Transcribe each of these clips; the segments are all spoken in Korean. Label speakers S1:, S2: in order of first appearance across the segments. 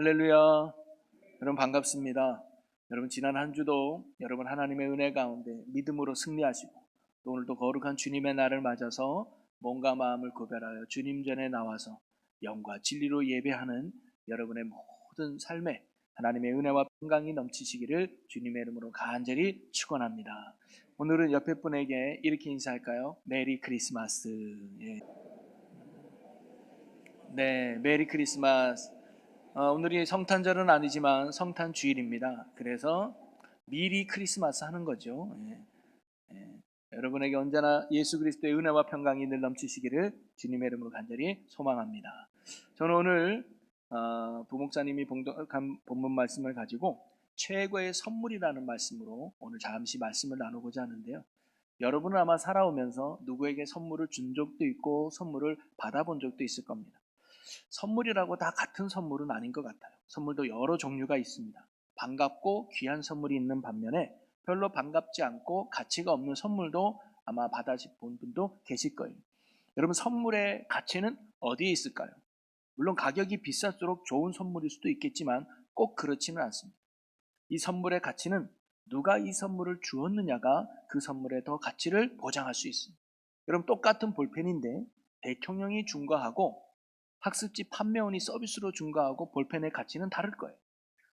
S1: 할렐루야. 여러분 반갑습니다. 여러분 지난 한 주도 여러분 하나님의 은혜 가운데 믿음으로 승리하시고 또 오늘도 거룩한 주님의 날을 맞아서 몸과 마음을 구별하여 주님 전에 나와서 영과 진리로 예배하는 여러분의 모든 삶에 하나님의 은혜와 평강이 넘치시기를 주님의 이름으로 간절히 축원합니다. 오늘은 옆에 분에게 이렇게 인사할까요? 메리 크리스마스. 예. 네, 메리 크리스마스. 오늘이 성탄절은 아니지만 성탄 주일입니다. 그래서 미리 크리스마스 하는 거죠. 여러분에게 언제나 예수 그리스도의 은혜와 평강이 늘 넘치시기를 주님의 이름으로 간절히 소망합니다. 저는 오늘 부목사님이 봉독한 본문 말씀을 가지고 최고의 선물이라는 말씀으로 오늘 잠시 말씀을 나누고자 하는데요. 여러분은 아마 살아오면서 누구에게 선물을 준 적도 있고 선물을 받아본 적도 있을 겁니다. 선물이라고 다 같은 선물은 아닌 것 같아요. 선물도 여러 종류가 있습니다. 반갑고 귀한 선물이 있는 반면에 별로 반갑지 않고 가치가 없는 선물도 아마 받아본 분도 계실 거예요. 여러분, 선물의 가치는 어디에 있을까요? 물론 가격이 비쌀수록 좋은 선물일 수도 있겠지만 꼭 그렇지는 않습니다. 이 선물의 가치는 누가 이 선물을 주었느냐가 그 선물의 더 가치를 보장할 수 있습니다. 여러분, 똑같은 볼펜인데 대통령이 준 거하고 학습지 판매원이 서비스로 준 거하고 볼펜의 가치는 다를 거예요.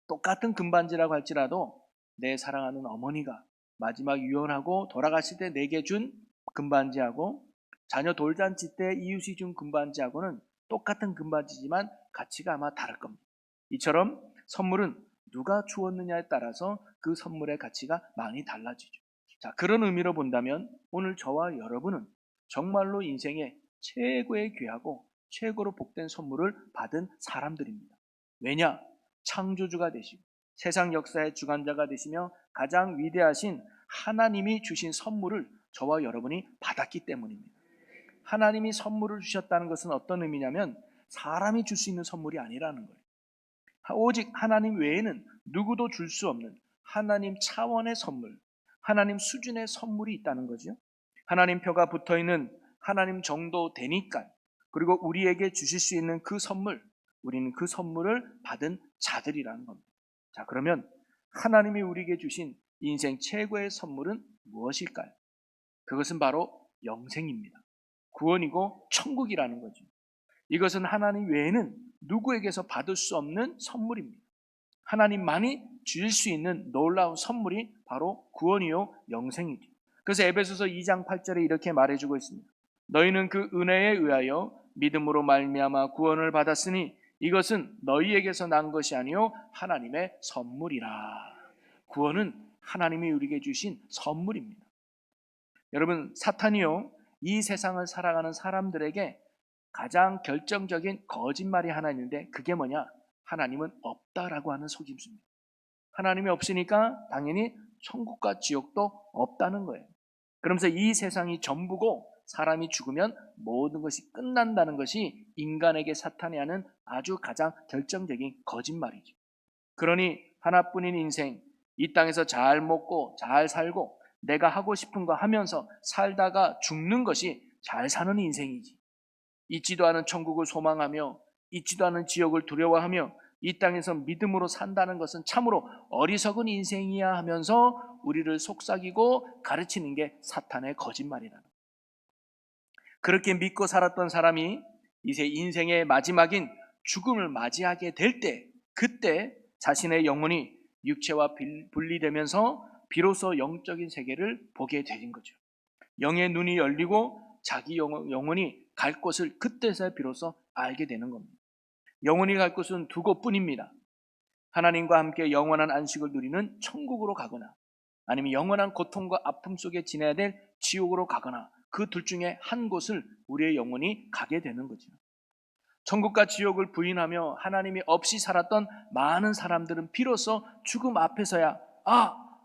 S1: 똑같은 금반지라고 할지라도 내 사랑하는 어머니가 마지막 유언하고 돌아가실 때 내게 준 금반지하고 자녀 돌잔치 때 이웃이 준 금반지하고는 똑같은 금반지지만 가치가 아마 다를 겁니다. 이처럼 선물은 누가 주었느냐에 따라서 그 선물의 가치가 많이 달라지죠. 자, 그런 의미로 본다면 오늘 저와 여러분은 정말로 인생의 최고의 귀하고 최고로 복된 선물을 받은 사람들입니다. 왜냐? 창조주가 되시고 세상 역사의 주관자가 되시며 가장 위대하신 하나님이 주신 선물을 저와 여러분이 받았기 때문입니다. 하나님이 선물을 주셨다는 것은 어떤 의미냐면 사람이 줄 수 있는 선물이 아니라는 거예요. 오직 하나님 외에는 누구도 줄 수 없는 하나님 차원의 선물, 하나님 수준의 선물이 있다는 거죠. 하나님 표가 붙어있는 하나님 정도 되니까, 그리고 우리에게 주실 수 있는 그 선물, 우리는 그 선물을 받은 자들이라는 겁니다. 자, 그러면 하나님이 우리에게 주신 인생 최고의 선물은 무엇일까요? 그것은 바로 영생입니다. 구원이고 천국이라는 거죠. 이것은 하나님 외에는 누구에게서 받을 수 없는 선물입니다. 하나님만이 주실 수 있는 놀라운 선물이 바로 구원이요 영생이죠. 그래서 에베소서 2장 8절에 이렇게 말해주고 있습니다. 너희는 그 은혜에 의하여 믿음으로 말미암아 구원을 받았으니 이것은 너희에게서 난 것이 아니요 하나님의 선물이라. 구원은 하나님이 우리에게 주신 선물입니다. 여러분, 사탄이요 이 세상을 살아가는 사람들에게 가장 결정적인 거짓말이 하나 있는데 그게 뭐냐? 하나님은 없다라고 하는 속임수입니다. 하나님이 없으니까 당연히 천국과 지옥도 없다는 거예요. 그러면서 이 세상이 전부고 사람이 죽으면 모든 것이 끝난다는 것이 인간에게 사탄이 하는 아주 가장 결정적인 거짓말이죠. 그러니 하나뿐인 인생, 이 땅에서 잘 먹고 잘 살고 내가 하고 싶은 거 하면서 살다가 죽는 것이 잘 사는 인생이지. 있지도 않은 천국을 소망하며 있지도 않은 지옥을 두려워하며 이 땅에서 믿음으로 산다는 것은 참으로 어리석은 인생이야 하면서 우리를 속삭이고 가르치는 게 사탄의 거짓말이라는 거예요. 그렇게 믿고 살았던 사람이 이제 인생의 마지막인 죽음을 맞이하게 될 때, 그때 자신의 영혼이 육체와 분리되면서 비로소 영적인 세계를 보게 되는 거죠. 영의 눈이 열리고 자기 영혼이 갈 곳을 그때서 비로소 알게 되는 겁니다. 영혼이 갈 곳은 두 곳뿐입니다. 하나님과 함께 영원한 안식을 누리는 천국으로 가거나 아니면 영원한 고통과 아픔 속에 지내야 될 지옥으로 가거나 그 둘 중에 한 곳을 우리의 영혼이 가게 되는 거죠. 천국과 지옥을 부인하며 하나님이 없이 살았던 많은 사람들은 비로소 죽음 앞에서야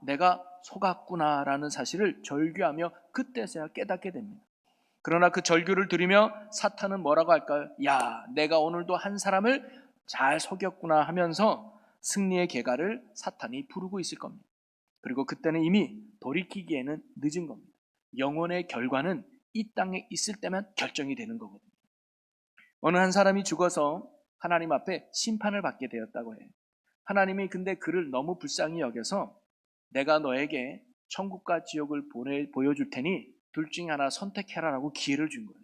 S1: 내가 속았구나라는 사실을 절규하며 그때서야 깨닫게 됩니다. 그러나 그 절규를 들으며 사탄은 뭐라고 할까요? 야, 내가 오늘도 한 사람을 잘 속였구나 하면서 승리의 계가를 사탄이 부르고 있을 겁니다. 그리고 그때는 이미 돌이키기에는 늦은 겁니다. 영혼의 결과는 이 땅에 있을 때만 결정이 되는 거거든요. 어느 한 사람이 죽어서 하나님 앞에 심판을 받게 되었다고 해요. 하나님이 근데 그를 너무 불쌍히 여겨서 내가 너에게 천국과 지옥을 보여줄 테니 둘 중에 하나 선택해라라고 기회를 준 거예요.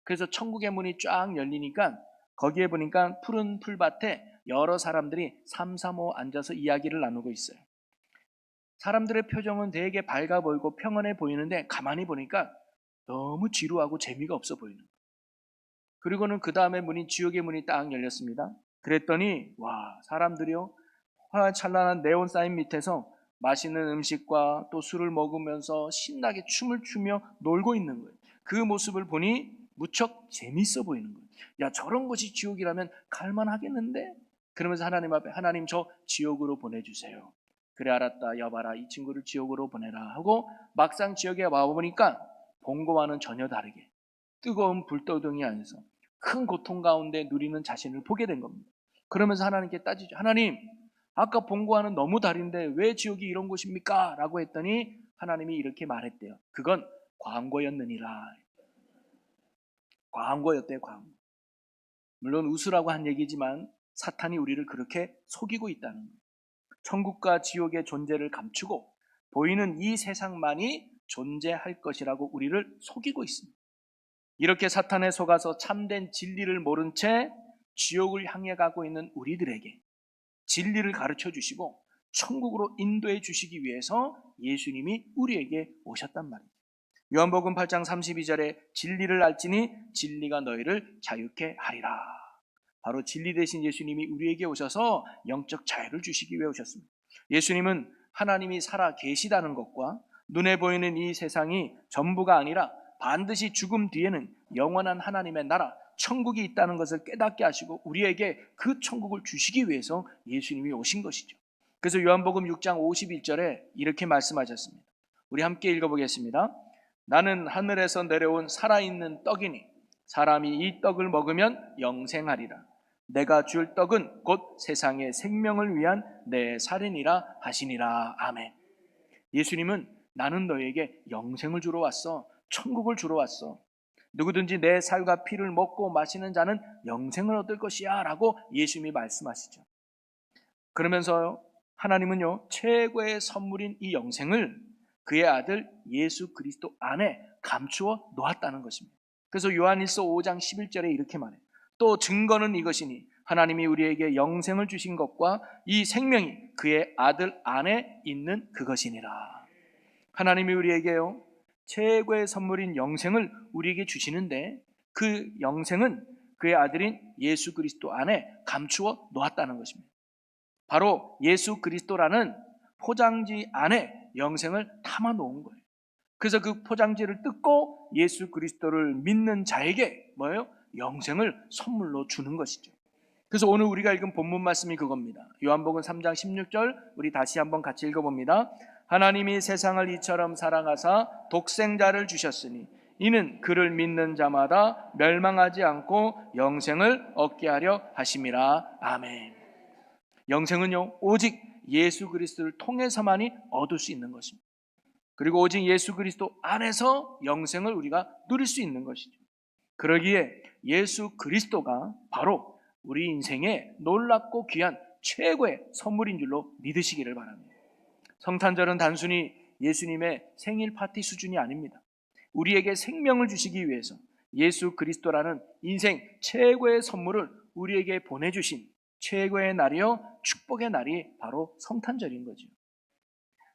S1: 그래서 천국의 문이 쫙 열리니까 거기에 보니까 푸른 풀밭에 여러 사람들이 삼삼오오 앉아서 이야기를 나누고 있어요. 사람들의 표정은 되게 밝아 보이고 평안해 보이는데 가만히 보니까 너무 지루하고 재미가 없어 보이는 거예요. 그리고는 그 다음에 지옥의 문이 딱 열렸습니다. 그랬더니 와, 사람들이요, 화찬란한 네온 사인 밑에서 맛있는 음식과 또 술을 먹으면서 신나게 춤을 추며 놀고 있는 거예요. 그 모습을 보니 무척 재밌어 보이는 거예요. 야, 저런 것이 지옥이라면 갈만하겠는데? 그러면서 하나님 앞에, 하나님 저 지옥으로 보내주세요. 그래, 알았다, 여봐라, 이 친구를 지옥으로 보내라 하고 막상 지옥에 와보니까 본 거와는 전혀 다르게 뜨거운 불도덩이 안에서 큰 고통 가운데 누리는 자신을 보게 된 겁니다. 그러면서 하나님께 따지죠. 하나님, 아까 본 거와는 너무 다른데 왜 지옥이 이런 곳입니까? 라고 했더니 하나님이 이렇게 말했대요. 그건 광고였느니라. 광고였대요, 광고. 물론 웃으라고 한 얘기지만 사탄이 우리를 그렇게 속이고 있다는 거예요. 천국과 지옥의 존재를 감추고 보이는 이 세상만이 존재할 것이라고 우리를 속이고 있습니다. 이렇게 사탄에 속아서 참된 진리를 모른 채 지옥을 향해 가고 있는 우리들에게 진리를 가르쳐 주시고 천국으로 인도해 주시기 위해서 예수님이 우리에게 오셨단 말이에요. 요한복음 8장 32절에 진리를 알지니 진리가 너희를 자유케 하리라. 바로 진리 대신 예수님이 우리에게 오셔서 영적 자유를 주시기 위해 오셨습니다. 예수님은 하나님이 살아 계시다는 것과 눈에 보이는 이 세상이 전부가 아니라 반드시 죽음 뒤에는 영원한 하나님의 나라, 천국이 있다는 것을 깨닫게 하시고 우리에게 그 천국을 주시기 위해서 예수님이 오신 것이죠. 그래서 요한복음 6장 51절에 이렇게 말씀하셨습니다. 우리 함께 읽어보겠습니다. 나는 하늘에서 내려온 살아있는 떡이니 사람이 이 떡을 먹으면 영생하리라. 내가 줄 떡은 곧 세상의 생명을 위한 내 살이니라 하시니라. 아멘. 예수님은 나는 너에게 영생을 주러 왔어. 천국을 주러 왔어. 누구든지 내 살과 피를 먹고 마시는 자는 영생을 얻을 것이야 라고 예수님이 말씀하시죠. 그러면서 하나님은요, 최고의 선물인 이 영생을 그의 아들 예수 그리스도 안에 감추어 놓았다는 것입니다. 그래서 요한일서 5장 11절에 이렇게 말해요. 또 증거는 이것이니 하나님이 우리에게 영생을 주신 것과 이 생명이 그의 아들 안에 있는 그것이니라. 하나님이 우리에게요, 최고의 선물인 영생을 우리에게 주시는데 그 영생은 그의 아들인 예수 그리스도 안에 감추어 놓았다는 것입니다. 바로 예수 그리스도라는 포장지 안에 영생을 담아 놓은 거예요. 그래서 그 포장지를 뜯고 예수 그리스도를 믿는 자에게 뭐예요? 영생을 선물로 주는 것이죠. 그래서 오늘 우리가 읽은 본문 말씀이 그겁니다. 요한복음 3장 16절 우리 다시 한번 같이 읽어봅니다. 하나님이 세상을 이처럼 사랑하사 독생자를 주셨으니 이는 그를 믿는 자마다 멸망하지 않고 영생을 얻게 하려 하심이라. 아멘. 영생은요, 오직 예수 그리스도를 통해서만이 얻을 수 있는 것입니다. 그리고 오직 예수 그리스도 안에서 영생을 우리가 누릴 수 있는 것이죠. 그러기에 예수 그리스도가 바로 우리 인생에 놀랍고 귀한 최고의 선물인 줄로 믿으시기를 바랍니다. 성탄절은 단순히 예수님의 생일 파티 수준이 아닙니다. 우리에게 생명을 주시기 위해서 예수 그리스도라는 인생 최고의 선물을 우리에게 보내주신 최고의 날이요, 축복의 날이 바로 성탄절인 거죠.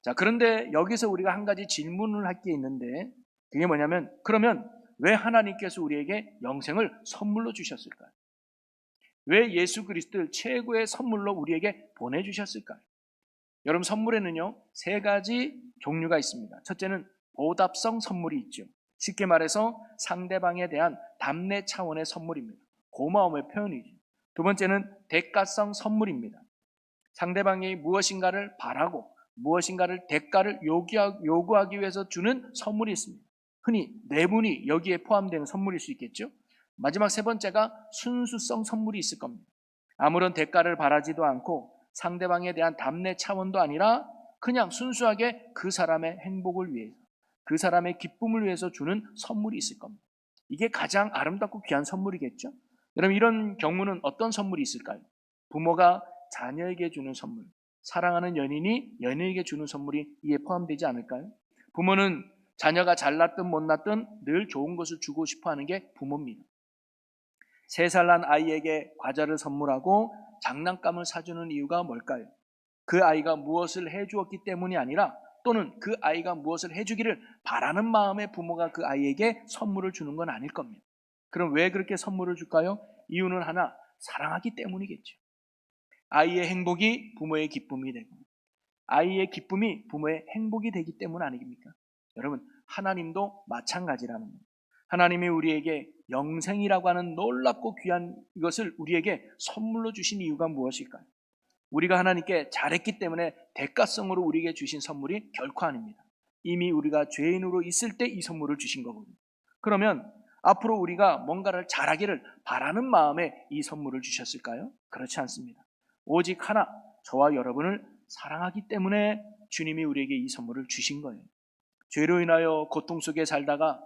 S1: 자, 그런데 여기서 우리가 한 가지 질문을 할 게 있는데 그게 뭐냐면, 그러면 왜 하나님께서 우리에게 영생을 선물로 주셨을까요? 왜 예수 그리스도를 최고의 선물로 우리에게 보내주셨을까요? 여러분, 선물에는요, 세 가지 종류가 있습니다. 첫째는 보답성 선물이 있죠. 쉽게 말해서 상대방에 대한 답례 차원의 선물입니다. 고마움의 표현이죠. 두 번째는 대가성 선물입니다. 상대방이 무엇인가를 바라고 무엇인가를 대가를 요구하기 위해서 주는 선물이 있습니다. 흔히 내분이 여기에 포함되는 선물일 수 있겠죠. 마지막 세 번째가 순수성 선물이 있을 겁니다. 아무런 대가를 바라지도 않고 상대방에 대한 답례 차원도 아니라 그냥 순수하게 그 사람의 행복을 위해서, 그 사람의 기쁨을 위해서 주는 선물이 있을 겁니다. 이게 가장 아름답고 귀한 선물이겠죠. 여러분, 이런 경우는 어떤 선물이 있을까요? 부모가 자녀에게 주는 선물, 사랑하는 연인이 연인에게 주는 선물이 이에 포함되지 않을까요? 부모는 자녀가 잘났든 못났든 늘 좋은 것을 주고 싶어 하는 게 부모입니다. 3살 난 아이에게 과자를 선물하고 장난감을 사주는 이유가 뭘까요? 그 아이가 무엇을 해주었기 때문이 아니라, 또는 그 아이가 무엇을 해주기를 바라는 마음에 부모가 그 아이에게 선물을 주는 건 아닐 겁니다. 그럼 왜 그렇게 선물을 줄까요? 이유는 하나, 사랑하기 때문이겠죠. 아이의 행복이 부모의 기쁨이 되고, 아이의 기쁨이 부모의 행복이 되기 때문 아닙니까? 여러분, 하나님도 마찬가지라는 거예요. 하나님이 우리에게 영생이라고 하는 놀랍고 귀한 이것을 우리에게 선물로 주신 이유가 무엇일까요? 우리가 하나님께 잘했기 때문에 대가성으로 우리에게 주신 선물이 결코 아닙니다. 이미 우리가 죄인으로 있을 때 이 선물을 주신 거거든요. 그러면 앞으로 우리가 뭔가를 잘하기를 바라는 마음에 이 선물을 주셨을까요? 그렇지 않습니다. 오직 하나, 저와 여러분을 사랑하기 때문에 주님이 우리에게 이 선물을 주신 거예요. 죄로 인하여 고통 속에 살다가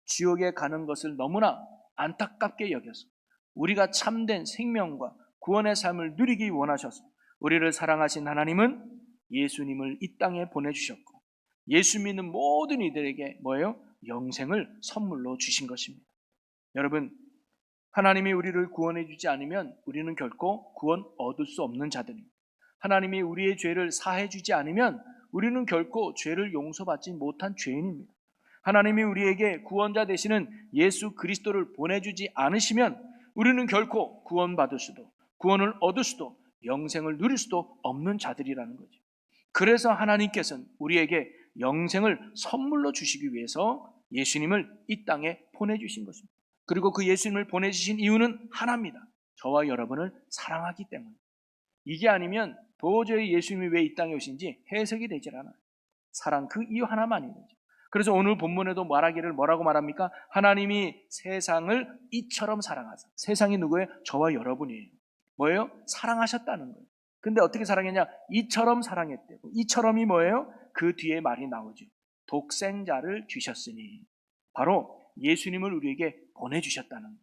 S1: 지옥에 가는 것을 너무나 안타깝게 여겨서 우리가 참된 생명과 구원의 삶을 누리기 원하셔서 우리를 사랑하신 하나님은 예수님을 이 땅에 보내주셨고, 예수 믿는 모든 이들에게 뭐예요? 영생을 선물로 주신 것입니다. 여러분, 하나님이 우리를 구원해 주지 않으면 우리는 결코 구원 얻을 수 없는 자들입니다. 하나님이 우리의 죄를 사해 주지 않으면 우리는 결코 죄를 용서받지 못한 죄인입니다. 하나님이 우리에게 구원자 되시는 예수 그리스도를 보내주지 않으시면 우리는 결코 구원받을 수도, 구원을 얻을 수도, 영생을 누릴 수도 없는 자들이라는 거죠. 그래서 하나님께서는 우리에게 영생을 선물로 주시기 위해서 예수님을 이 땅에 보내주신 것입니다. 그리고 그 예수님을 보내주신 이유는 하나입니다. 저와 여러분을 사랑하기 때문에. 이게 아니면 도저히 예수님이 왜 이 땅에 오신지 해석이 되질 않아요. 사랑, 그 이유 하나만인 거죠. 그래서 오늘 본문에도 말하기를 뭐라고 말합니까? 하나님이 세상을 이처럼 사랑하사. 세상이 누구예요? 저와 여러분이에요. 뭐예요? 사랑하셨다는 거예요. 근데 어떻게 사랑했냐? 이처럼 사랑했대요. 이처럼이 뭐예요? 그 뒤에 말이 나오죠. 독생자를 주셨으니. 바로 예수님을 우리에게 보내주셨다는 거예요.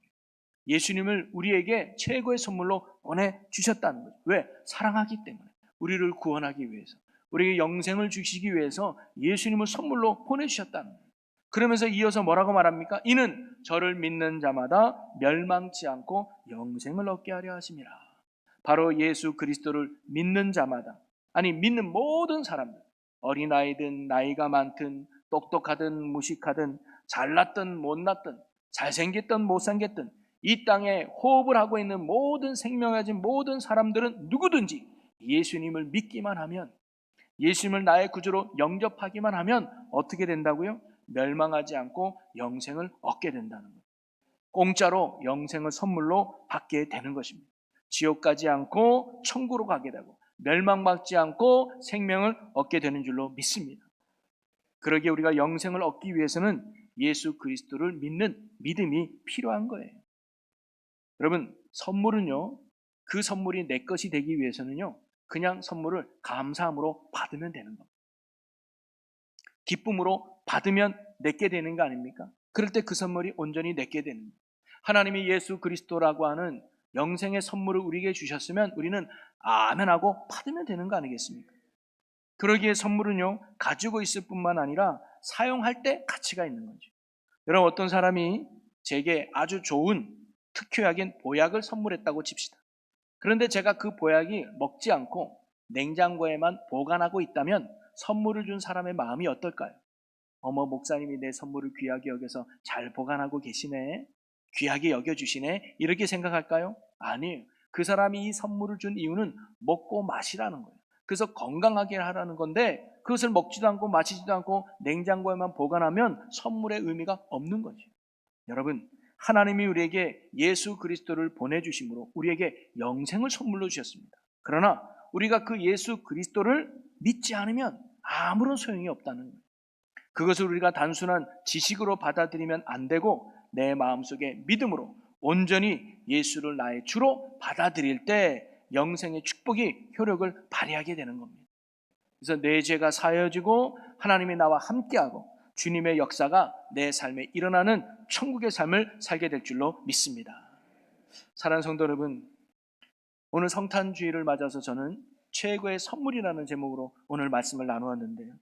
S1: 예수님을 우리에게 최고의 선물로 보내주셨다는 거예요. 왜? 사랑하기 때문에. 우리를 구원하기 위해서, 우리에게 영생을 주시기 위해서 예수님을 선물로 보내주셨다는 거예요. 그러면서 이어서 뭐라고 말합니까? 이는 저를 믿는 자마다 멸망치 않고 영생을 얻게 하려 하심이라. 바로 예수 그리스도를 믿는 자마다, 아니 믿는 모든 사람들, 어린아이든 나이가 많든 똑똑하든 무식하든 잘났든 못났든 잘생겼든 못생겼든 이 땅에 호흡을 하고 있는 모든 생명을 가진 모든 사람들은 누구든지 예수님을 믿기만 하면, 예수님을 나의 구주로 영접하기만 하면 어떻게 된다고요? 멸망하지 않고 영생을 얻게 된다는 거예요. 공짜로 영생을 선물로 받게 되는 것입니다. 지옥 가지 않고 천국으로 가게 되고 멸망받지 않고 생명을 얻게 되는 줄로 믿습니다. 그러기에 우리가 영생을 얻기 위해서는 예수 그리스도를 믿는 믿음이 필요한 거예요. 여러분, 선물은요, 그 선물이 내 것이 되기 위해서는요, 그냥 선물을 감사함으로 받으면 되는 겁니다. 기쁨으로 받으면 내게 되는 거 아닙니까? 그럴 때 그 선물이 온전히 내게 되는 거예요. 하나님이 예수 그리스도라고 하는 영생의 선물을 우리에게 주셨으면 우리는 아멘하고 받으면 되는 거 아니겠습니까? 그러기에 선물은요, 가지고 있을 뿐만 아니라 사용할 때 가치가 있는 거죠. 여러분, 어떤 사람이 제게 아주 좋은 특효약인 보약을 선물했다고 칩시다. 그런데 제가 그 보약이 먹지 않고 냉장고에만 보관하고 있다면 선물을 준 사람의 마음이 어떨까요? 어머, 목사님이 내 선물을 귀하게 여겨서 잘 보관하고 계시네, 귀하게 여겨주시네, 이렇게 생각할까요? 아니에요. 그 사람이 이 선물을 준 이유는 먹고 마시라는 거예요. 그래서 건강하게 하라는 건데, 그것을 먹지도 않고 마시지도 않고 냉장고에만 보관하면 선물의 의미가 없는 거죠. 여러분, 하나님이 우리에게 예수 그리스도를 보내주심으로 우리에게 영생을 선물로 주셨습니다. 그러나 우리가 그 예수 그리스도를 믿지 않으면 아무런 소용이 없다는 거예요. 그것을 우리가 단순한 지식으로 받아들이면 안 되고 내 마음속에 믿음으로 온전히 예수를 나의 주로 받아들일 때 영생의 축복이 효력을 발휘하게 되는 겁니다. 그래서 내 죄가 사여지고 하나님이 나와 함께하고 주님의 역사가 내 삶에 일어나는 천국의 삶을 살게 될 줄로 믿습니다. 사랑하는 성도 여러분, 오늘 성탄주의를 맞아서 저는 최고의 선물이라는 제목으로 오늘 말씀을 나누었는데요.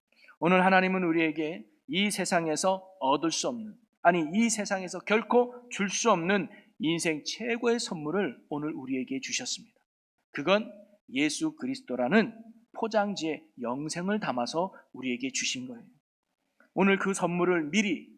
S1: 오늘 하나님은 우리에게 이 세상에서 얻을 수 없는, 아니 이 세상에서 결코 줄 수 없는 인생 최고의 선물을 오늘 우리에게 주셨습니다. 그건 예수 그리스도라는 포장지에 영생을 담아서 우리에게 주신 거예요. 오늘 그 선물을 미리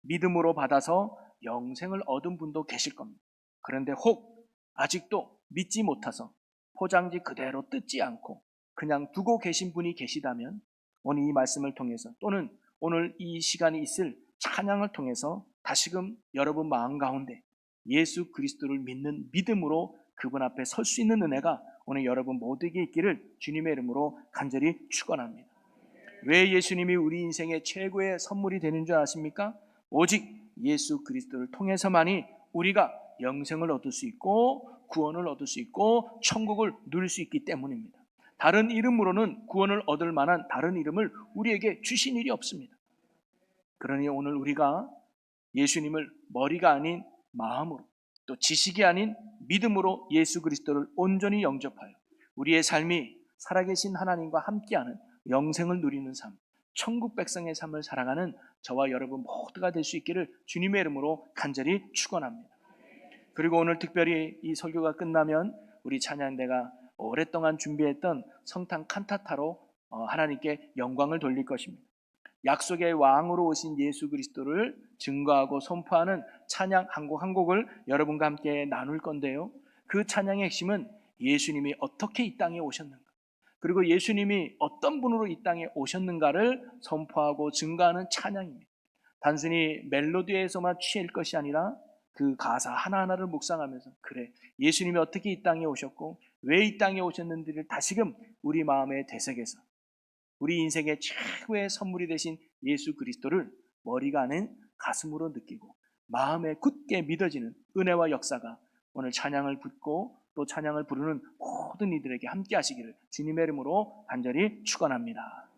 S1: 믿음으로 받아서 영생을 얻은 분도 계실 겁니다. 그런데 혹 아직도 믿지 못해서 포장지 그대로 뜯지 않고 그냥 두고 계신 분이 계시다면 오늘 이 말씀을 통해서 또는 오늘 이 시간이 있을 찬양을 통해서 다시금 여러분 마음 가운데 예수 그리스도를 믿는 믿음으로 그분 앞에 설 수 있는 은혜가 오늘 여러분 모두에게 있기를 주님의 이름으로 간절히 축원합니다. 왜 예수님이 우리 인생의 최고의 선물이 되는 줄 아십니까? 오직 예수 그리스도를 통해서만이 우리가 영생을 얻을 수 있고 구원을 얻을 수 있고 천국을 누릴 수 있기 때문입니다. 다른 이름으로는 구원을 얻을 만한 다른 이름을 우리에게 주신 일이 없습니다. 그러니 오늘 우리가 예수님을 머리가 아닌 마음으로 또 지식이 아닌 믿음으로 예수 그리스도를 온전히 영접하여 우리의 삶이 살아계신 하나님과 함께하는 영생을 누리는 삶, 천국 백성의 삶을 살아가는 저와 여러분 모두가 될 수 있기를 주님의 이름으로 간절히 축원합니다. 그리고 오늘 특별히 이 설교가 끝나면 우리 찬양대가 오랫동안 준비했던 성탄 칸타타로 하나님께 영광을 돌릴 것입니다. 약속의 왕으로 오신 예수 그리스도를 증거하고 선포하는 찬양 한 곡 한 곡을 여러분과 함께 나눌 건데요. 그 찬양의 핵심은 예수님이 어떻게 이 땅에 오셨는가, 그리고 예수님이 어떤 분으로 이 땅에 오셨는가를 선포하고 증거하는 찬양입니다. 단순히 멜로디에서만 취할 것이 아니라 그 가사 하나하나를 묵상하면서 그래, 예수님이 어떻게 이 땅에 오셨고 왜 이 땅에 오셨는지를 다시금 우리 마음에 되새겨서 우리 인생의 최고의 선물이 되신 예수 그리스도를 머리가 아닌 가슴으로 느끼고 마음에 굳게 믿어지는 은혜와 역사가 오늘 찬양을 듣고 또 찬양을 부르는 모든 이들에게 함께 하시기를 주님의 이름으로 간절히 축원합니다.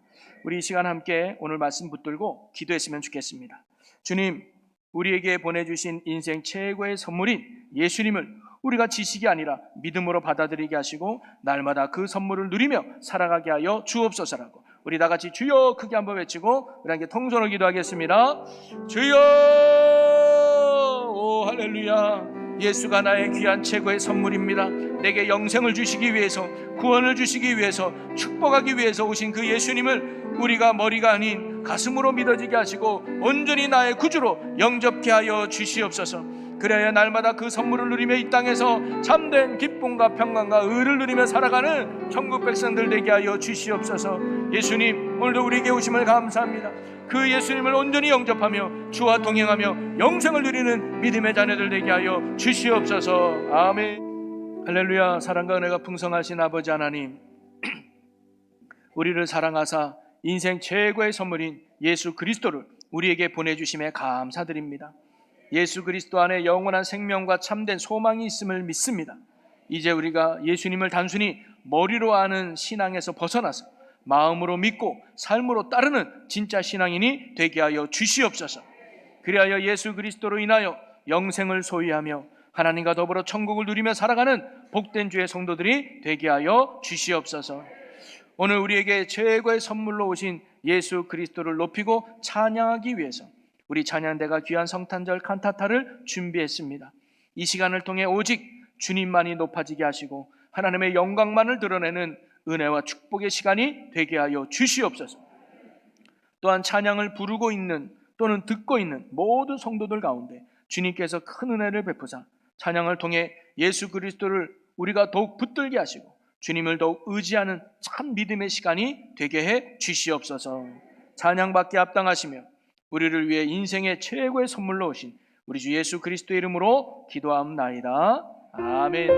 S1: 우리 이 시간 함께 오늘 말씀 붙들고 기도했으면 좋겠습니다. 주님, 우리에게 보내주신 인생 최고의 선물인 예수님을 우리가 지식이 아니라 믿음으로 받아들이게 하시고 날마다 그 선물을 누리며 살아가게 하여 주옵소서라고 우리 다 같이 주여 크게 한번 외치고 우리 함께 통성으로 기도하겠습니다. 주여! 오 할렐루야! 예수가 나의 귀한 최고의 선물입니다. 내게 영생을 주시기 위해서, 구원을 주시기 위해서, 축복하기 위해서 오신 그 예수님을 우리가 머리가 아닌 가슴으로 믿어지게 하시고 온전히 나의 구주로 영접케 하여 주시옵소서. 그래야 날마다 그 선물을 누리며 이 땅에서 참된 기쁨과 평강과 의를 누리며 살아가는 천국 백성들 되게 하여 주시옵소서. 예수님, 오늘도 우리에게 오심을 감사합니다. 그 예수님을 온전히 영접하며 주와 동행하며 영생을 누리는 믿음의 자녀들 되게 하여 주시옵소서. 아멘. 할렐루야. 사랑과 은혜가 풍성하신 아버지 하나님, 우리를 사랑하사 인생 최고의 선물인 예수 그리스도를 우리에게 보내주심에 감사드립니다. 예수 그리스도 안에 영원한 생명과 참된 소망이 있음을 믿습니다. 이제 우리가 예수님을 단순히 머리로 아는 신앙에서 벗어나서 마음으로 믿고 삶으로 따르는 진짜 신앙인이 되게 하여 주시옵소서. 그리하여 예수 그리스도로 인하여 영생을 소유하며 하나님과 더불어 천국을 누리며 살아가는 복된 주의 성도들이 되게 하여 주시옵소서. 오늘 우리에게 최고의 선물로 오신 예수 그리스도를 높이고 찬양하기 위해서 우리 찬양대가 귀한 성탄절 칸타타를 준비했습니다. 이 시간을 통해 오직 주님만이 높아지게 하시고 하나님의 영광만을 드러내는 은혜와 축복의 시간이 되게 하여 주시옵소서. 또한 찬양을 부르고 있는 또는 듣고 있는 모든 성도들 가운데 주님께서 큰 은혜를 베푸사 찬양을 통해 예수 그리스도를 우리가 더욱 붙들게 하시고 주님을 더욱 의지하는 참 믿음의 시간이 되게 해 주시옵소서. 찬양받게 합당하시며 우리를 위해 인생의 최고의 선물로 오신 우리 주 예수 그리스도의 이름으로 기도하옵나이다. 아멘.